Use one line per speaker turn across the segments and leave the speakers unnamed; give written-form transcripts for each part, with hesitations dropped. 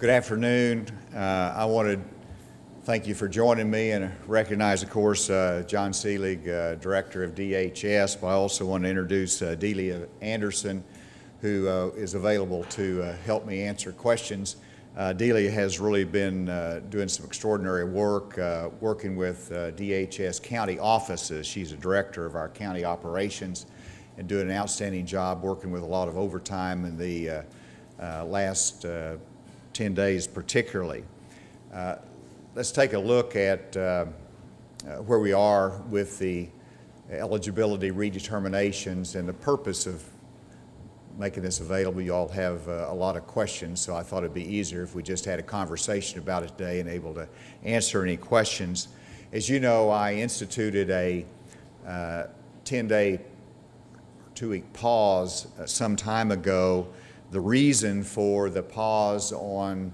Good afternoon. I want to thank you for joining me and recognize, of course, John Seelig, Director of DHS, but I also want to introduce Delia Anderson, who is available to help me answer questions. Delia has really been doing some extraordinary work working with DHS county offices. She's a director of our county operations and doing an outstanding job working with a lot of overtime in the last 10 days particularly. Let's take a look at where we are with the eligibility redeterminations and the purpose of making this available. You all have a lot of questions, so I thought it'd be easier if we just had a conversation about it today and able to answer any questions. As you know, I instituted a 10-day, 2-week pause some time ago. The reason for the pause on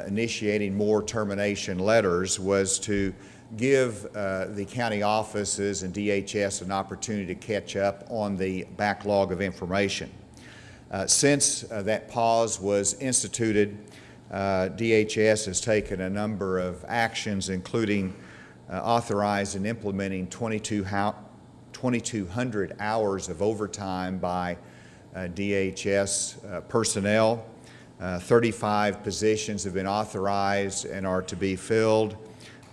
initiating more termination letters was to give the county offices and DHS an opportunity to catch up on the backlog of information. Since that pause was instituted, DHS has taken a number of actions, including authorizing and implementing 2,200 hours of overtime by DHS personnel. 35 positions have been authorized and are to be filled.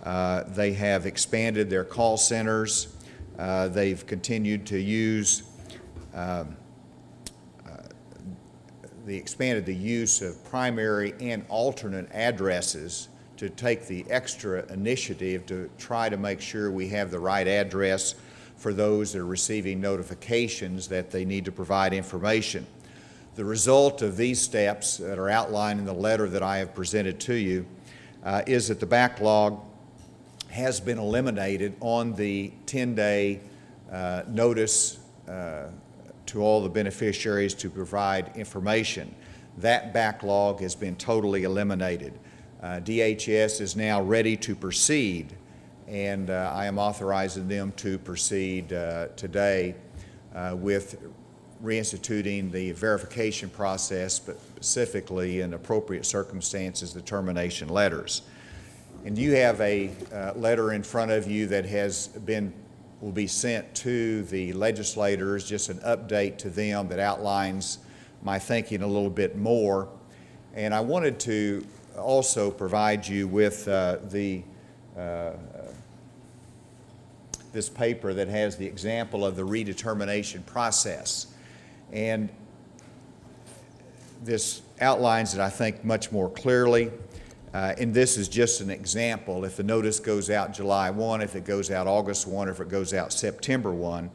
They have expanded their call centers. They've continued to use expanded the use of primary and alternate addresses to take the extra initiative to try to make sure we have the right address for those that are receiving notifications that they need to provide information. The result of these steps that are outlined in the letter that I have presented to you is that the backlog has been eliminated on the 10-day notice to all the beneficiaries to provide information. That backlog has been totally eliminated. DHS is now ready to proceed, and I am authorizing them to proceed today with reinstituting the verification process, but specifically in appropriate circumstances, the termination letters. And you have a letter in front of you that will be sent to the legislators, just an update to them that outlines my thinking a little bit more. And I wanted to also provide you with this paper that has the example of the redetermination process. And this outlines it, I think, much more clearly. And this is just an example. If the notice goes out July 1, if it goes out August 1, or if it goes out September 1,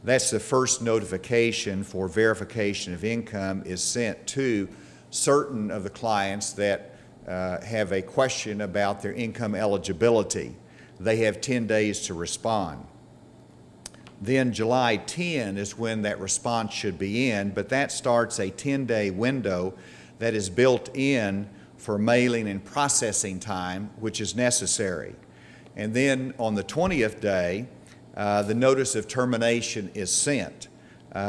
that's the first notification for verification of income is sent to certain of the clients that have a question about their income eligibility. They have 10 days to respond. Then July 10 is when that response should be in, but that starts a 10-day window that is built in for mailing and processing time, which is necessary. And then on the 20th day, the notice of termination is sent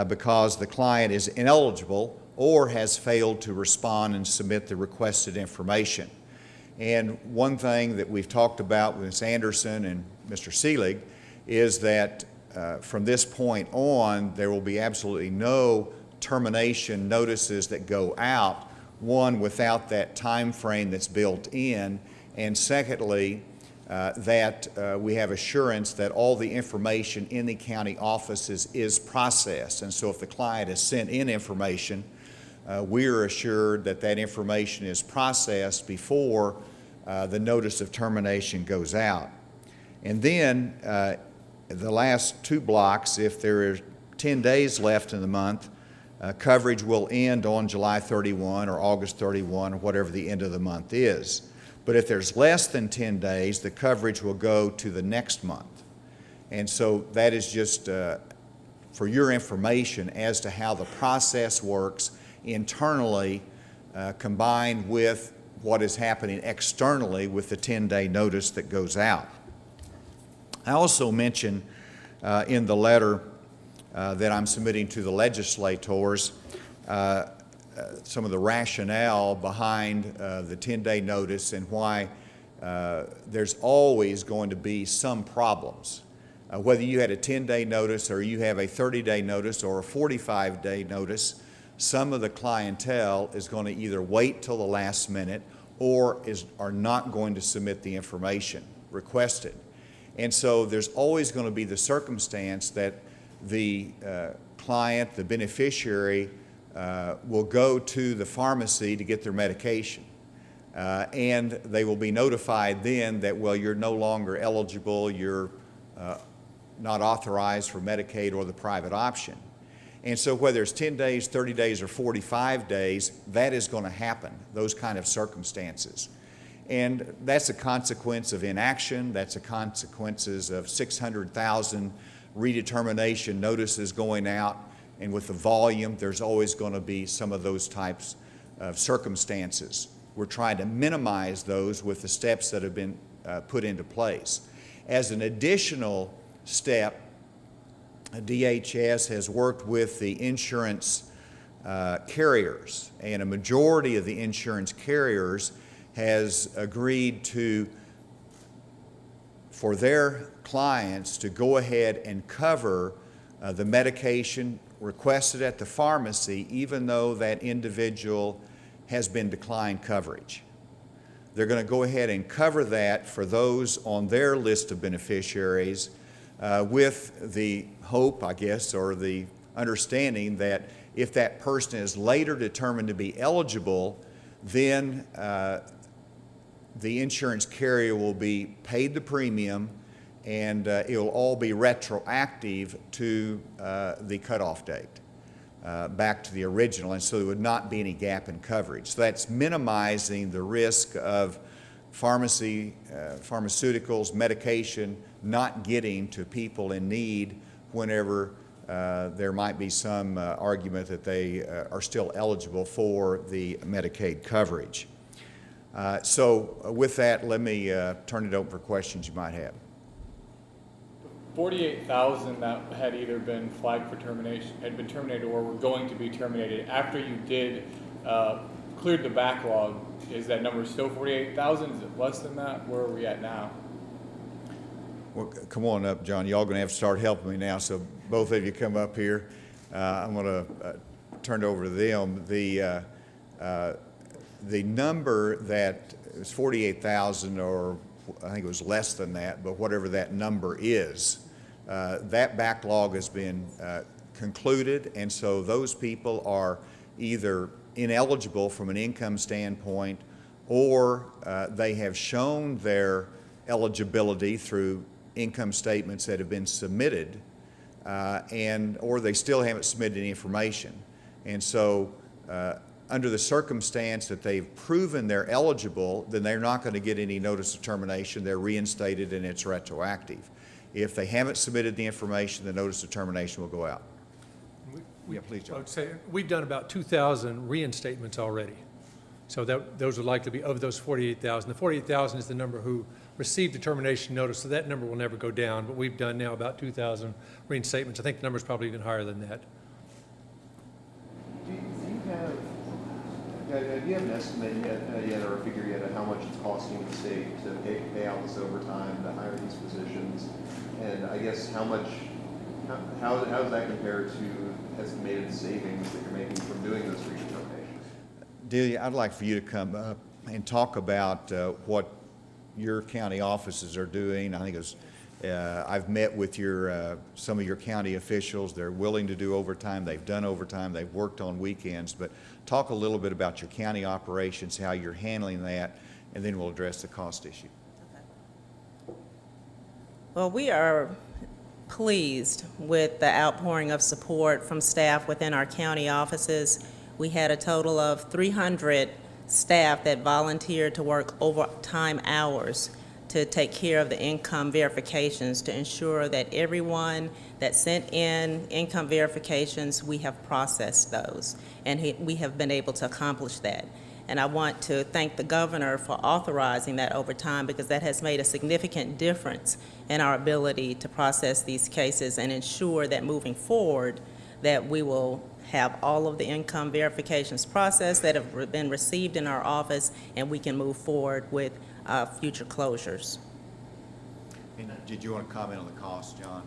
because the client is ineligible or has failed to respond and submit the requested information. And one thing that we've talked about with Ms. Anderson and Mr. Seelig is that from this point on, there will be absolutely no termination notices that go out, one, without that time frame that's built in, and secondly, that we have assurance that all the information in the county offices is processed. And so if the client has sent in information, we are assured that that information is processed before the notice of termination goes out. And then the last two blocks, if there are 10 days left in the month, coverage will end on July 31 or August 31 or whatever the end of the month is. But if there's less than 10 days, the coverage will go to the next month. And so that is just for your information as to how the process works internally combined with what is happening externally with the 10-day notice that goes out. I also mentioned in the letter that I'm submitting to the legislators some of the rationale behind the 10-day notice and why there's always going to be some problems. Whether you had a 10-day notice or you have a 30-day notice or a 45-day notice, some of the clientele is going to either wait till the last minute or are not going to submit the information requested. And so there's always going to be the circumstance that the client, the beneficiary, will go to the pharmacy to get their medication. And they will be notified then that, well, you're no longer eligible, you're not authorized for Medicaid or the private option. And so whether it's 10 days, 30 days, or 45 days, that is going to happen, those kind of circumstances. And that's a consequence of inaction, that's a consequences of 600,000 redetermination notices going out, and with the volume, there's always going to be some of those types of circumstances. We're trying to minimize those with the steps that have been put into place. As an additional step, DHS has worked with the insurance carriers, and a majority of the insurance carriers has agreed for their clients to go ahead and cover the medication requested at the pharmacy, even though that individual has been declined coverage. They're going to go ahead and cover that for those on their list of beneficiaries with the hope, I guess, or the understanding that if that person is later determined to be eligible, then the insurance carrier will be paid the premium, and it will all be retroactive to the cutoff date, back to the original, and so there would not be any gap in coverage. So that's minimizing the risk of pharmaceuticals, medication not getting to people in need whenever there might be some argument that they are still eligible for the Medicaid coverage. So with that, let me turn it over for questions you might have.
48,000 that had either been flagged for termination, had been terminated, or were going to be terminated after you did cleared the backlog. Is that number still 48,000? Is it less than that? Where are we at now?
Well, come on up, John. Y'all going to have to start helping me now, so both of you come up here. I'm going to turn it over to them. The number that is 48,000, or I think it was less than that, but whatever that number is, that backlog has been concluded, and so those people are either ineligible from an income standpoint, or they have shown their eligibility through income statements that have been submitted, or they still haven't submitted any information. And so under the circumstance that they've proven they're eligible, then they're not going to get any notice of termination. They're reinstated and it's retroactive. If they haven't submitted the information, the notice of termination will go out. Yeah, please, John.
I would say we've done about 2,000 reinstatements already. So those would likely be of those 48,000. The 48,000 is the number who received a termination notice, so that number will never go down, but we've done now about 2,000 reinstatements. I think the number is probably even higher than that.
Do you have an estimate yet or a figure yet of how much it's costing the state to pay out this overtime, to hire these physicians? And I guess how does that compare to estimated savings that you're making from doing those redeterminations?
Delia, I'd like for you to come up and talk about what your county offices are doing. I think it was, I've met with some of your county officials. They're willing to do overtime. They've done overtime. They've worked on weekends. But talk a little bit about your county operations, how you're handling that, and then we'll address the cost issue.
Okay. Well, we are pleased with the outpouring of support from staff within our county offices. We had a total of 300 staff that volunteered to work overtime hours to take care of the income verifications, to ensure that everyone that sent in income verifications, we have processed those, and we have been able to accomplish that. And I want to thank the governor for authorizing that overtime, because that has made a significant difference in our ability to process these cases and ensure that moving forward that we will have all of the income verifications processed that have been received in our office, and we can move forward with future closures.
And did you want to comment on the cost, John?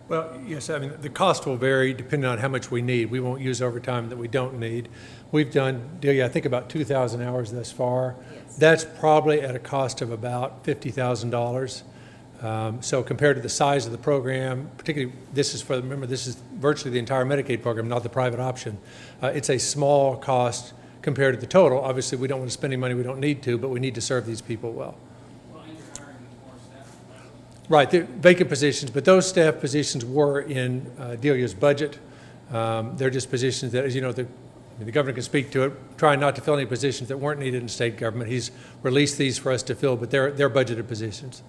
Well, yes, I mean, the cost will vary depending on how much we need. We won't use overtime that we don't need. We've done, Delia, I think about 2,000 hours thus far.
Yes.
That's probably at a cost of about $50,000. So compared to the size of the program, particularly remember, this is virtually the entire Medicaid program, not the private option. It's a small cost compared to the total. Obviously, we don't want to spend any money we don't need to, but we need to serve these people well. Right, they're vacant positions, but those staff positions were in Delia's budget. They're just positions that, as you know, the governor can speak to it, trying not to fill any positions that weren't needed in state government. He's released these for us to fill, but they're budgeted positions.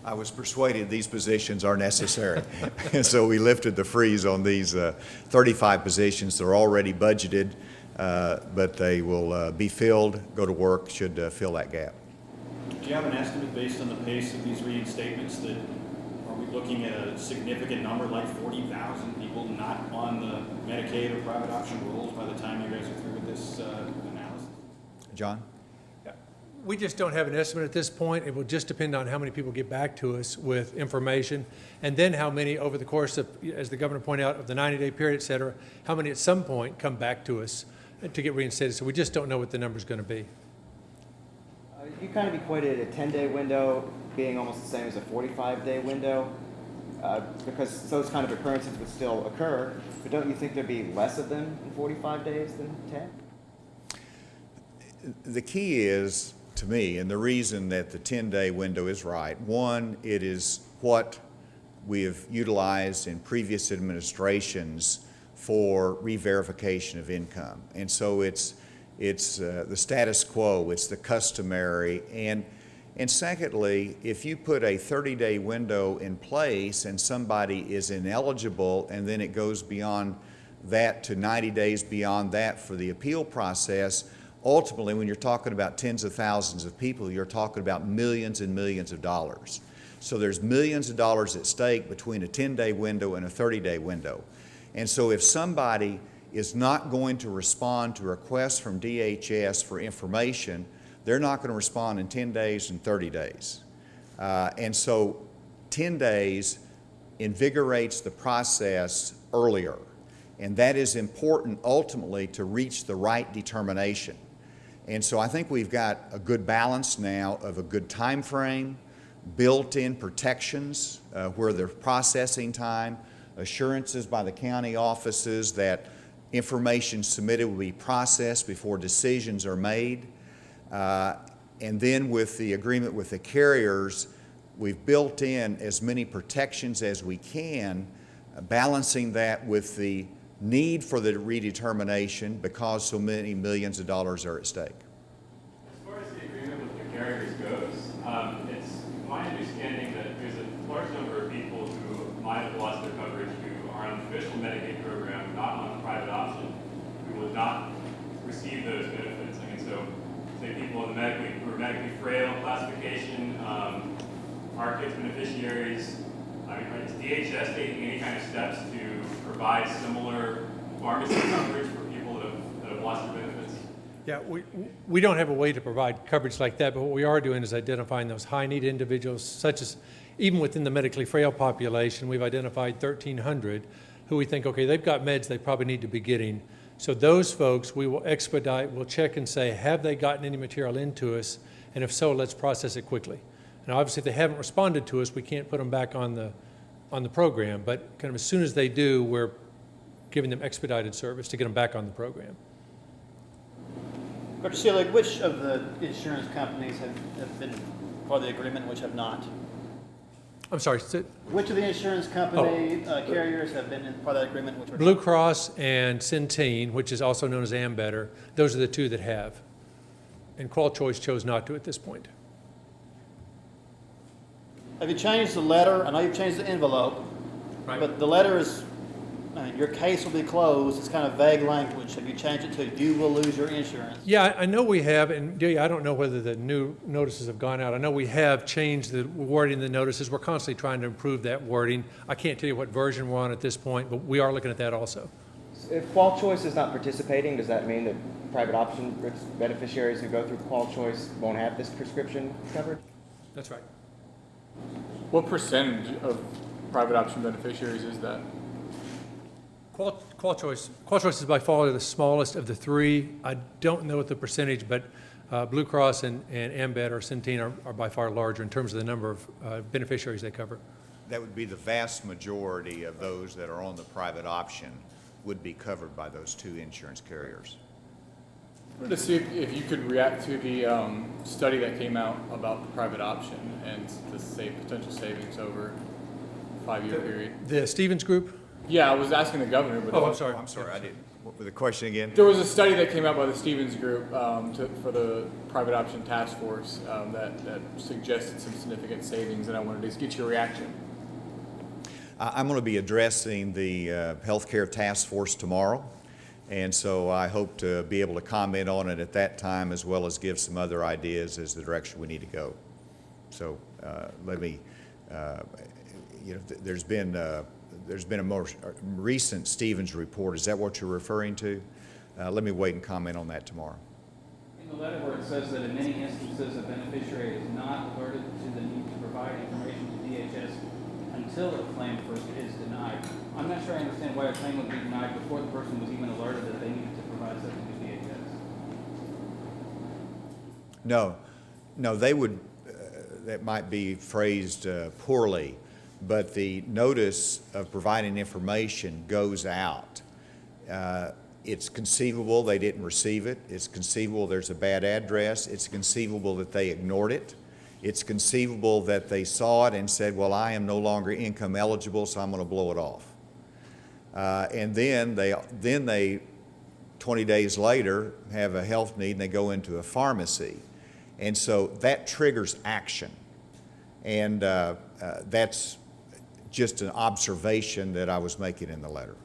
I was persuaded these positions are necessary. And so we lifted the freeze on these 35 positions. They're already budgeted, but they will be filled, go to work, should fill that gap.
Do you have an estimate based on the pace of these reinstatements that, are we looking at a significant number like 40,000 people not on the Medicaid or private option rolls by the time you guys are through with this analysis?
John?
We just don't have an estimate at this point. It will just depend on how many people get back to us with information, and then how many over the course of, as the governor pointed out, of the 90-day period, et cetera, how many at some point come back to us to get reinstated. So we just don't know what the number's going to be.
You kind of equated a 10-day window being almost the same as a 45-day window, because those kind of occurrences would still occur, but don't you think there'd be less of them in 45 days than 10?
The key is, to me, and the reason that the 10-day window is right, one, it is what we have utilized in previous administrations for re-verification of income. And so it's the status quo, it's the customary. And secondly, if you put a 30-day window in place and somebody is ineligible and then it goes beyond that to 90 days beyond that for the appeal process, ultimately, when you're talking about tens of thousands of people, you're talking about millions and millions of dollars. So there's millions of dollars at stake between a 10-day window and a 30-day window. And so if somebody is not going to respond to requests from DHS for information, they're not going to respond in 10 days and 30 days. And so 10 days invigorates the process earlier. And that is important ultimately to reach the right determination. And so I think we've got a good balance now of a good time frame, built-in protections where there's processing time, assurances by the county offices that information submitted will be processed before decisions are made. And then with the agreement with the carriers, we've built in as many protections as we can, balancing that with the need for the redetermination because so many millions of dollars are at stake.
As far as the agreement with the carriers goes, it's my understanding that there's a large number of people who might have lost their coverage who are on the official Medicaid program, not on the private option, who will not receive those benefits. I mean, so say people in the who are medically frail classification, our kids beneficiaries. I mean, is DHS taking any kind of steps to provide similar pharmacy coverage for people that have lost their benefits?
Yeah, we don't have a way to provide coverage like that, but what we are doing is identifying those high-need individuals, such as even within the medically frail population, we've identified 1,300 who we think, okay, they've got meds they probably need to be getting. So those folks, we will expedite, we'll check and say, have they gotten any material into us? And if so, let's process it quickly. Now, obviously, if they haven't responded to us, we can't put them back on the program, but kind of as soon as they do, we're giving them expedited service to get them back on the program.
Dr. Seelig, which of the insurance companies have been part of the agreement and which have not?
I'm sorry,
Which of the insurance company carriers have been in part of that agreement and which were
Blue
not?
Cross and Centene, which is also known as Ambetter, those are the two that have. And QualChoice chose not to at this point.
Have you changed the letter? I know you've changed the envelope,
Right.
but the letter is your case will be closed, it's kind of vague language. Have you changed it to you will lose your insurance?
Yeah, I know we have, and Delia, I don't know whether the new notices have gone out. I know we have changed the wording of the notices. We're constantly trying to improve that wording. I can't tell you what version we're on at this point, but we are looking at that also.
If Qual Choice is not participating, does that mean that private option beneficiaries who go through Qual Choice won't have this prescription covered?
That's right.
What percentage of private option beneficiaries is that?
Qual Choice is by far the smallest of the three. I don't know what the percentage, but Blue Cross and Ambed or Centene are by far larger in terms of the number of beneficiaries they cover.
That would be the vast majority of those that are on the private option would be covered by those two insurance carriers.
I wanted to see if you could react to the study that came out about the private option and the potential savings over a 5-year period.
The Stevens Group?
Yeah, I was asking the governor, but
Oh, I'm sorry.
I'm sorry, I didn't. What was the question again?
there was a study that came out by the Stevens Group for the private option task force that suggested some significant savings, and I wanted to get your reaction.
I'm going to be addressing the Healthcare Task Force tomorrow, and so I hope to be able to comment on it at that time as well as give some other ideas as the direction we need to go. So let me, there's been a more recent Stevens report. Is that what you're referring to? Let me wait and comment on that tomorrow.
In the letter where it says that in many instances a beneficiary is not alerted to the need to provide information to DHS until a claim first is denied. I'm not sure I understand why a claim would be denied before the person was even alerted that they needed to provide something to DHS.
No, they would, that might be phrased poorly, but the notice of providing information goes out. It's conceivable they didn't receive it. It's conceivable there's a bad address. It's conceivable that they ignored it. It's conceivable that they saw it and said, well, I am no longer income eligible, so I'm going to blow it off. And then they 20 days later have a health need and they go into a pharmacy. And so that triggers action. And that's just an observation that I was making in the letter.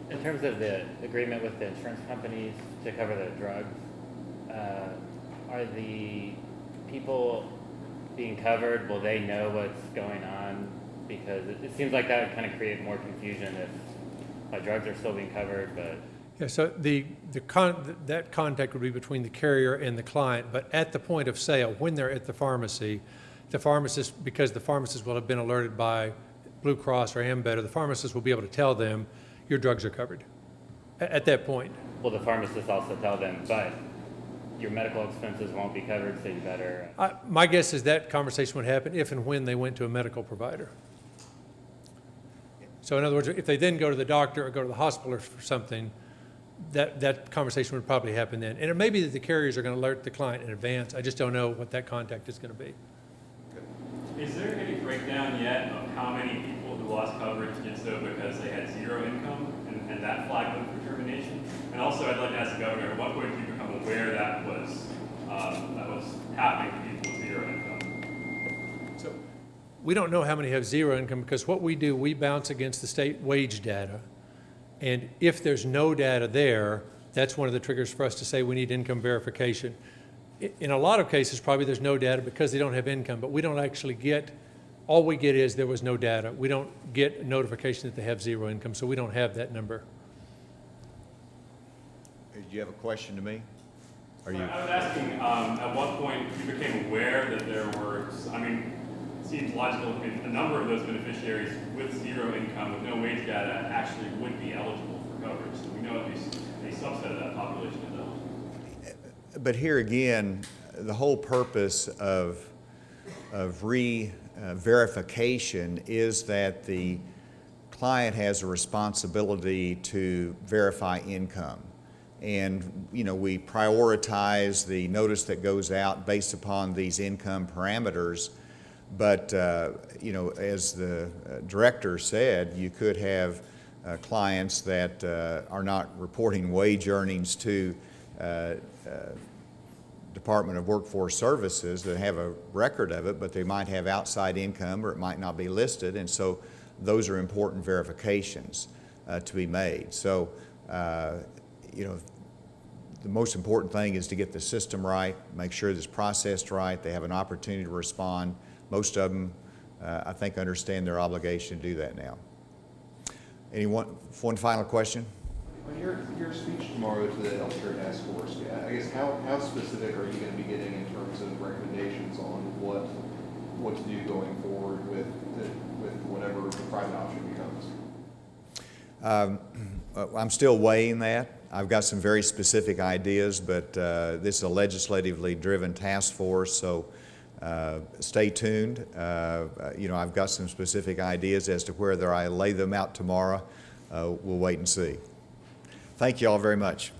In terms of the agreement with the insurance companies to cover the drugs, are the people being covered, will they know what's going on? Because it seems like that would kind of create more confusion if drugs are still being covered, but...
Yeah, so that contact would be between the carrier and the client, but at the point of sale, when they're at the pharmacy, the pharmacist, because the pharmacist will have been alerted by Blue Cross or Ambed, the pharmacist will be able to tell them your drugs are covered at that point.
Will the pharmacist also tell them, but your medical expenses won't be covered, so you better...
My guess is that conversation would happen if and when they went to a medical provider. So in other words, if they then go to the doctor or go to the hospital or for something, that conversation would probably happen then. And it may be that the carriers are going to alert the client in advance. I just don't know what that contact is going to be.
Is there any breakdown yet of how many people who lost coverage did so because they had zero income and that flagged them for termination? And also, I'd like to ask the governor, at what point did you become aware that was happening to people with zero income?
So we don't know how many have zero income because what we do, we bounce against the state wage data. And if there's no data there, that's one of the triggers for us to say we need income verification. In a lot of cases, probably there's no data because they don't have income, but we don't actually get, all we get is there was no data. We don't get a notification that they have zero income, so we don't have that number.
Do you have a question to me?
I was asking, at what point you became aware that there were, it seems logical, a number of those beneficiaries with zero income, with no wage data, actually would be eligible for coverage. So we know at least a subset of that population is eligible.
But here again, the whole purpose of verification is that the client has a responsibility to verify income. And, we prioritize the notice that goes out based upon these income parameters. But, as the director said, you could have clients that are not reporting wage earnings to Department of Workforce Services that have a record of it, but they might have outside income or it might not be listed. And so those are important verifications to be made. So, you know, the most important thing is to get the system right, make sure it's processed right, they have an opportunity to respond. Most of them, I think, understand their obligation to do that now. One final question?
On your speech tomorrow to the healthcare task force, I guess how specific are you going to be getting in terms of recommendations on what to do going forward with whatever the private option becomes?
I'm still weighing that. I've got some very specific ideas, but this is a legislatively driven task force, so stay tuned. You know, I've got some specific ideas as to whether I lay them out tomorrow. We'll wait and see. Thank you all very much.